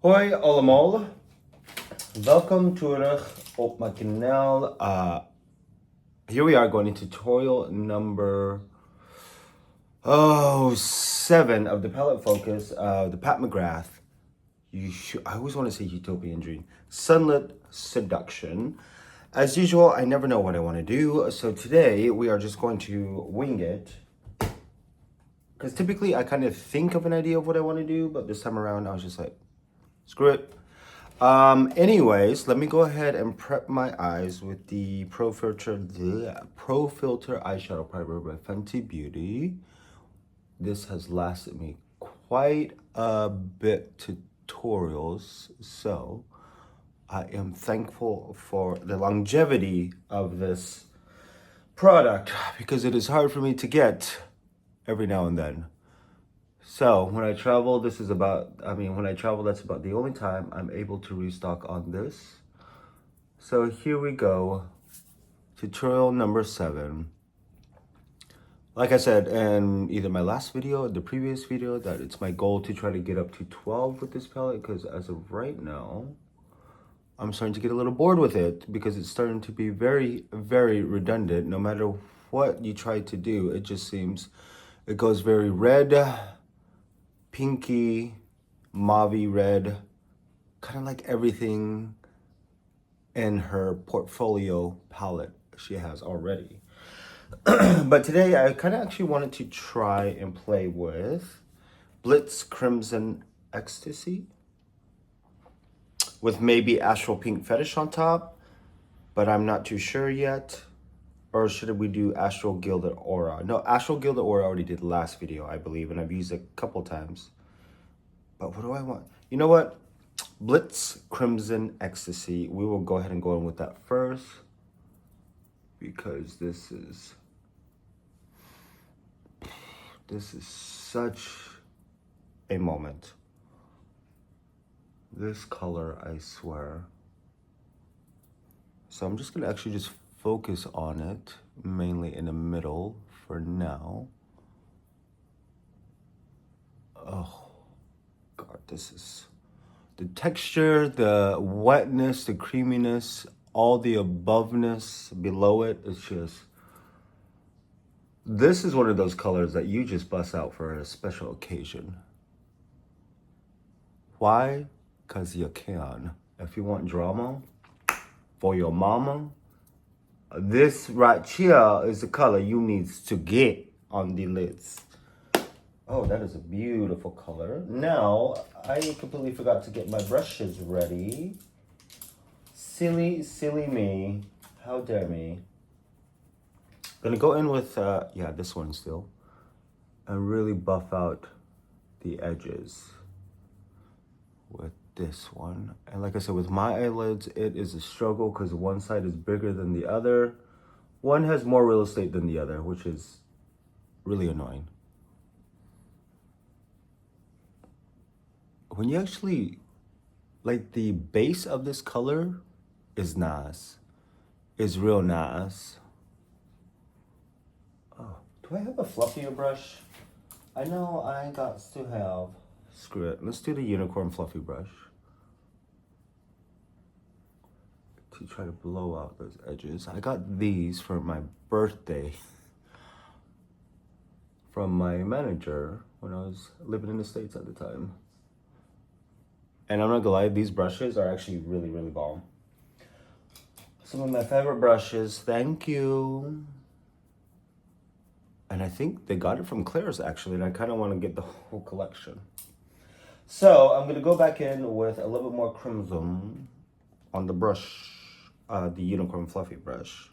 Hoi allemaal, welkom terug op mijn kanaal. Here we are going into tutorial number 7 of the palette focus of the Pat McGrath. I always want to say Utopian Dream. Sunlit Seduction. As usual, I never know what I want to do, so today we are just going to wing it. Because typically I kind of think of an idea of what I want to do, but this time around I was just like, screw it. Anyways, let me go ahead and prep my eyes with the Pro Filter eyeshadow primer by Fenty Beauty. This has lasted me quite a bit tutorials, so I am thankful for the longevity of this product because it is hard for me to get every now and then. So when I travel, that's about the only time I'm able to restock on this. So here we go, tutorial number 7. Like I said in either my last video or the previous video, that it's my goal to try to get up to 12 with this palette, because as of right now, I'm starting to get a little bored with it because it's starting to be very, very redundant. No matter what you try to do, it just seems, it goes very red, pinky, mauve red, kind of like everything in her portfolio palette she has already. But today I kind of actually wanted to try and play with Blitz Crimson Ecstasy with maybe Astral Pink Fetish on top, but I'm not too sure yet. Or should we do Astral Gilded Aura? No, Astral Gilded Aura I already did last video, I believe, and I've used it a couple times. But what do I want? You know what? Blitz Crimson Ecstasy. We will go ahead and go in with that first, because this is such a moment. This color, I swear. So I'm just gonna actually just focus on it, mainly in the middle for now. Oh God, this is the texture, the wetness, the creaminess, all the aboveness below it. It's just, this is one of those colors that you just bust out for a special occasion. Why? Because you can. If you want drama for your mama, this right here is the color you need to get on the lids. Oh, that is a beautiful color. Now, I completely forgot to get my brushes ready. Silly, silly me. How dare me. Gonna go in with, this one still, and really buff out the edges with this one. And like I said, with my eyelids, it is a struggle because one side is bigger than the other. One has more real estate than the other, which is really annoying. When you actually, like, the base of this color is nice. It's real nice. Oh, do I have a fluffier brush? I know I got to have. Screw it. Let's do the unicorn fluffy brush to try to blow out those edges. I got these for my birthday from my manager when I was living in the States at the time. And I'm not gonna lie, these brushes are actually really, really bomb. Some of my favorite brushes, thank you. And I think they got it from Claire's actually, and I kind of want to get the whole collection. So I'm gonna go back in with a little bit more crimson on the brush, the unicorn fluffy brush,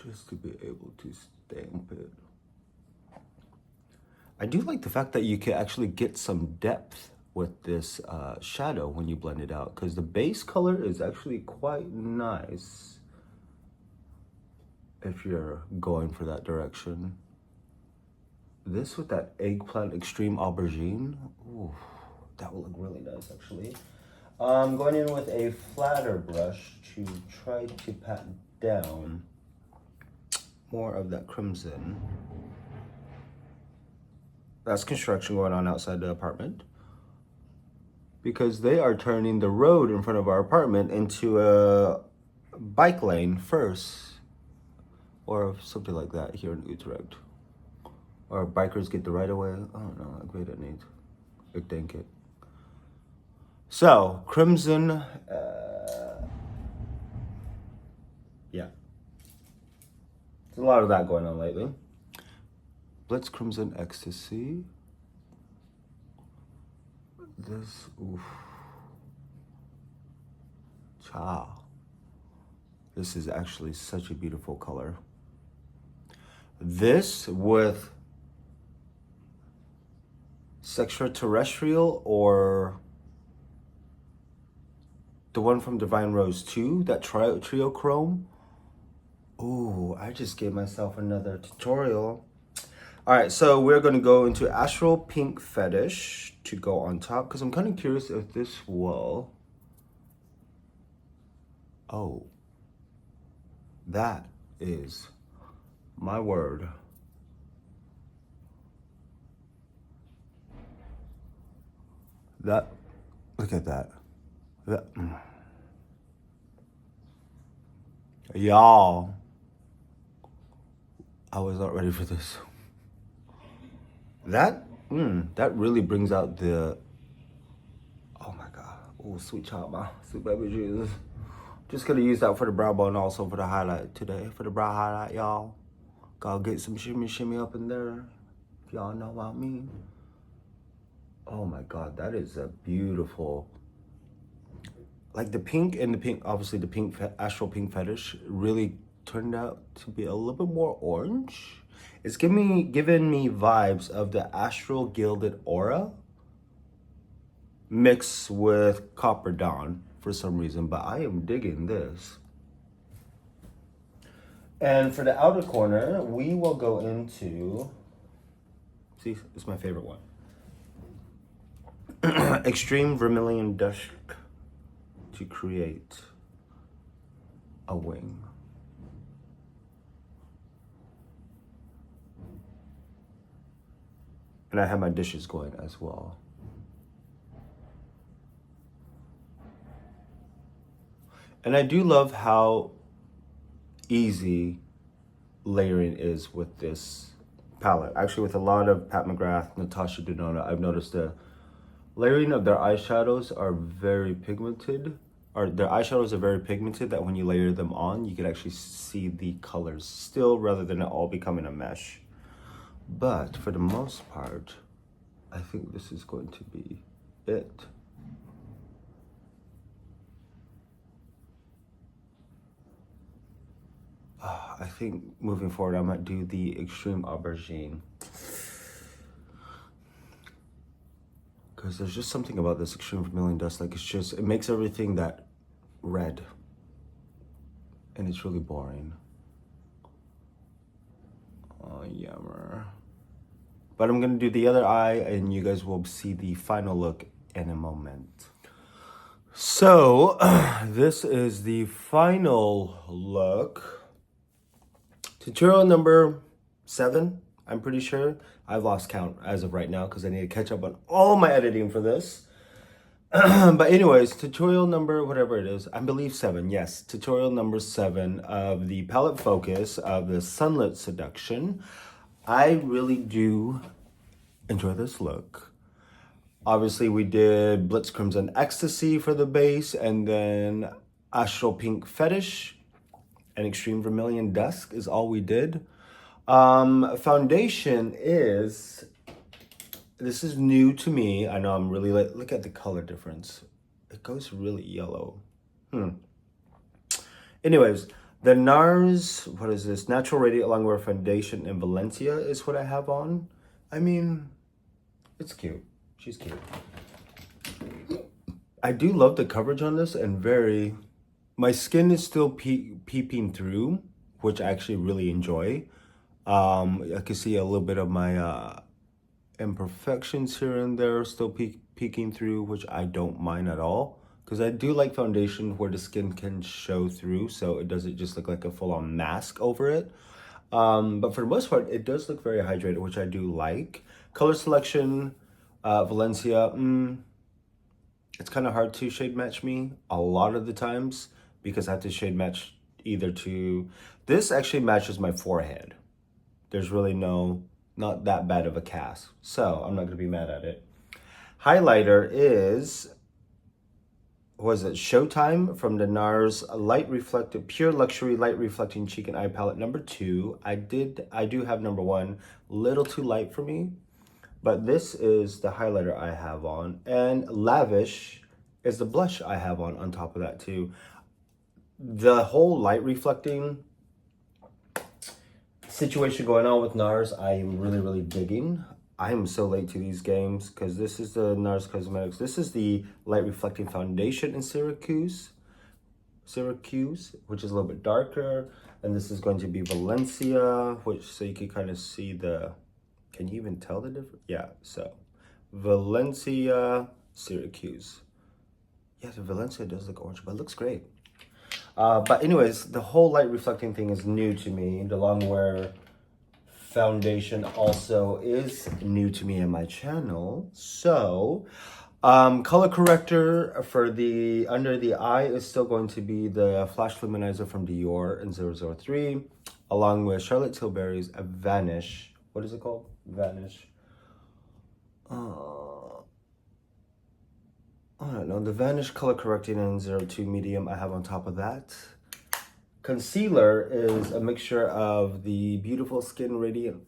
just to be able to stamp it. I do like the fact that you can actually get some depth with this shadow when you blend it out, because the base color is actually quite nice if you're going for that direction. This with that eggplant extreme aubergine, ooh, that will look really nice actually. I'm going in with a flatter brush to try to pat down more of that crimson. That's construction going on outside the apartment. because they are turning the road in front of our apartment into a bike lane first, or something like that here in Utrecht. Or bikers get the right of way. I don't know. I agree that needs. I think it. So, Crimson, yeah. There's a lot of that going on lately. Blitz Crimson Ecstasy. This, oof. Ciao. This is actually such a beautiful color. This with Extraterrestrial or the one from Divine Rose 2, that trio chrome. Ooh, I just gave myself another tutorial. All right, so we're gonna go into Astral Pink Fetish to go on top, because I'm kind of curious if this will. Oh, that is my word. That, look at that. That, y'all, I was not ready for this. That really brings out the, oh my God. Oh, sweet child, my sweet baby Jesus. Just gonna use that for the brow bone, also for the highlight today. For the brow highlight, y'all. Gotta get some shimmy up in there. If y'all know what I mean. Oh my God, that is a beautiful, like the pink and the pink, obviously the pink, Astral Pink Fetish really turned out to be a little bit more orange. It's giving me vibes of the Astral Gilded Aura mixed with Copper Dawn for some reason, but I am digging this. And for the outer corner, we will go into, see, it's my favorite one. Extreme Vermilion Dusk to create a wing. And I have my dishes going as well. And I do love how easy layering is with this palette. Actually, with a lot of Pat McGrath, Natasha Denona, I've noticed the layering of their eyeshadows are very pigmented. Or their eyeshadows are very pigmented that when you layer them on, you can actually see the colors still rather than it all becoming a mesh. But for the most part, I think this is going to be it. I think moving forward, I might do the Extreme Aubergine. Because there's just something about this Extreme Vermilion Dust, like it's just, it makes everything that red. And it's really boring. Oh, yummer. But I'm gonna do the other eye and you guys will see the final look in a moment. So, this is the final look. Tutorial number 7, I'm pretty sure. I've lost count as of right now because I need to catch up on all my editing for this. But anyways, tutorial number, whatever it is, I believe 7, yes. Tutorial number 7 of the palette focus of the Sunlit Seduction. I really do enjoy this look. Obviously, we did Blitz Crimson Ecstasy for the base, and then Astral Pink Fetish and Extreme Vermilion Dusk is all we did. Foundation is, this is new to me. I know I'm really like, look at the color difference. It goes really yellow. Anyways, the NARS, what is this? Natural Radiant Longwear Foundation in Valencia is what I have on. I mean, it's cute. She's cute. I do love the coverage on this and very, my skin is still peeping through, which I actually really enjoy. I can see a little bit of my imperfections here and there still peeking through, which I don't mind at all. Because I do like foundation where the skin can show through, so it doesn't just look like a full-on mask over it. But for the most part, it does look very hydrated, which I do like. Color selection, Valencia, it's kind of hard to shade match me a lot of the times because I have to shade match either to, this actually matches my forehead. There's really not that bad of a cast. So I'm not gonna be mad at it. Highlighter is, what is it? Showtime from the NARS Light Reflective, Pure Luxury Light Reflecting Cheek and Eye Palette number 2. I do have number 1, little too light for me. But this is the highlighter I have on, and Lavish is the blush I have on top of that too. The whole light reflecting situation going on with NARS, I am really, really digging. I am so late to these games because this is the NARS Cosmetics. This is the light reflecting foundation in Syracuse, which is a little bit darker. And this is going to be Valencia, which, so you can kind of see the, can you even tell the difference? Yeah, so Valencia, Syracuse. Yeah, the Valencia does look orange, but it looks great. But anyways, the whole light reflecting thing is new to me. The long wear foundation also is new to me in my channel. So, color corrector for the under the eye is still going to be the Flash Luminizer from Dior in 003, along with Charlotte Tilbury's Vanish. What is it called? Vanish. I don't know, the Vanish color correcting in 02 medium I have on top of that. Concealer is a mixture of the Beautiful Skin Radiant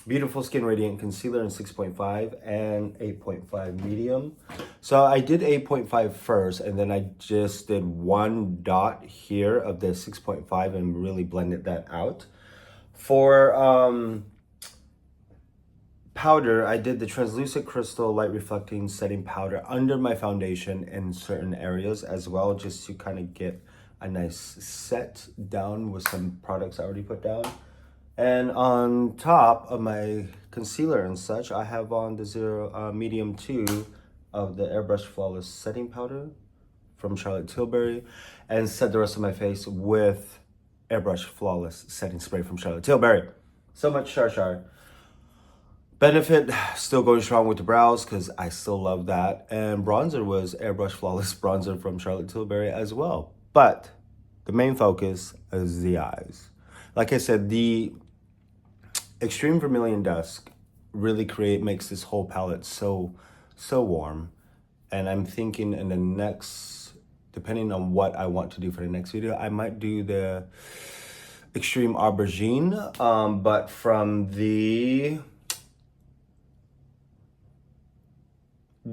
Concealer in 6.5 and 8.5 medium. So I did 8.5 first, and then I just did one dot here of the 6.5 and really blended that out. For powder, I did the translucent crystal light reflecting setting powder under my foundation in certain areas as well, just to kind of get a nice set down with some products I already put down. And on top of my concealer and such, I have on the medium 2 of the Airbrush Flawless setting powder from Charlotte Tilbury, and set the rest of my face with Airbrush Flawless setting spray from Charlotte Tilbury. So much char. Benefit still going strong with the brows because I still love that. And bronzer was Airbrush Flawless bronzer from Charlotte Tilbury as well. But the main focus is the eyes. Like I said, the Extreme Vermilion Dusk really makes this whole palette so warm. And I'm thinking in the next, depending on what I want to do for the next video, I might do the Extreme Aubergine, but from the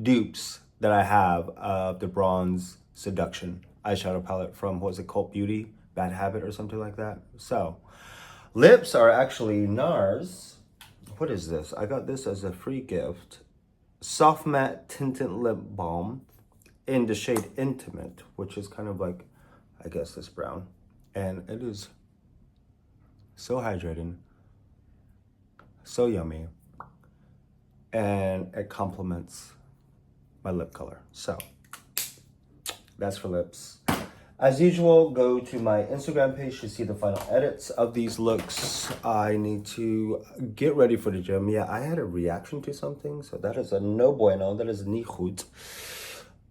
dupes that I have of the bronze Seduction eyeshadow palette from, what was it, Cult Beauty, Bad Habit or something like that. So lips are actually NARS. What is this? I got this as a free gift. Soft Matte Tinted Lip Balm in the shade Intimate, which is kind of like, I guess, this brown. And it is so hydrating, so yummy, and it complements my lip color. So that's for lips. As usual, go to my Instagram page to see the final edits of these looks. I need to get ready for the gym. Yeah, I had a reaction to something, so that is a no bueno. That is niet goed.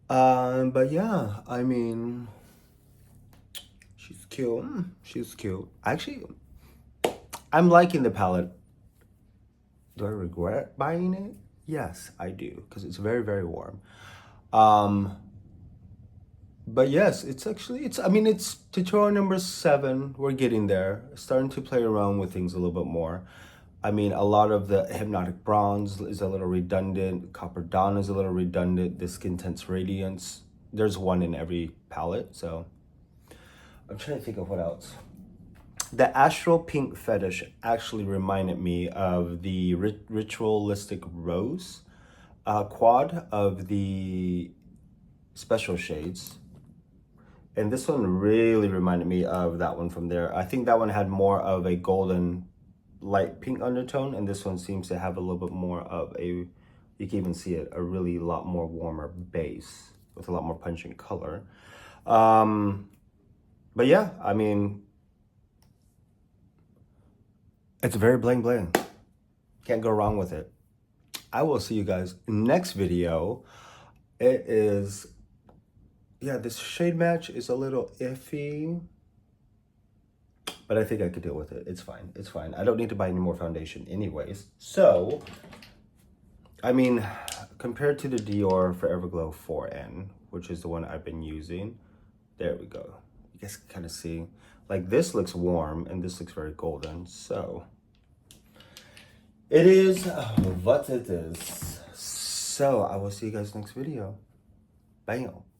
But yeah, I mean, she's cute. She's cute. Actually, I'm liking the palette. Do I regret buying it? Yes, I do, because it's very, very warm. But yes, it's tutorial number 7. We're getting there. Starting to play around with things a little bit more. I mean, a lot of the Hypnotic Bronze is a little redundant. Copper Dawn is a little redundant. The Skin Tense Radiance, there's one in every palette. So I'm trying to think of what else. The Astral Pink Fetish actually reminded me of the Ritualistic Rose quad of the special shades. And this one really reminded me of that one from there. I think that one had more of a golden light pink undertone, and this one seems to have a little bit more of a, you can even see it, a really lot more warmer base with a lot more punch in color. But yeah, I mean, it's very bling bling. Can't go wrong with it. I will see you guys next video. It is, yeah, this shade match is a little iffy, but I think I could deal with it. It's fine. It's fine. I don't need to buy any more foundation anyways. So, I mean, compared to the Dior Forever Glow 4N, which is the one I've been using, there we go. You guys can kind of see, like this looks warm and this looks very golden. So, it is what it is. So, I will see you guys next video. Bam.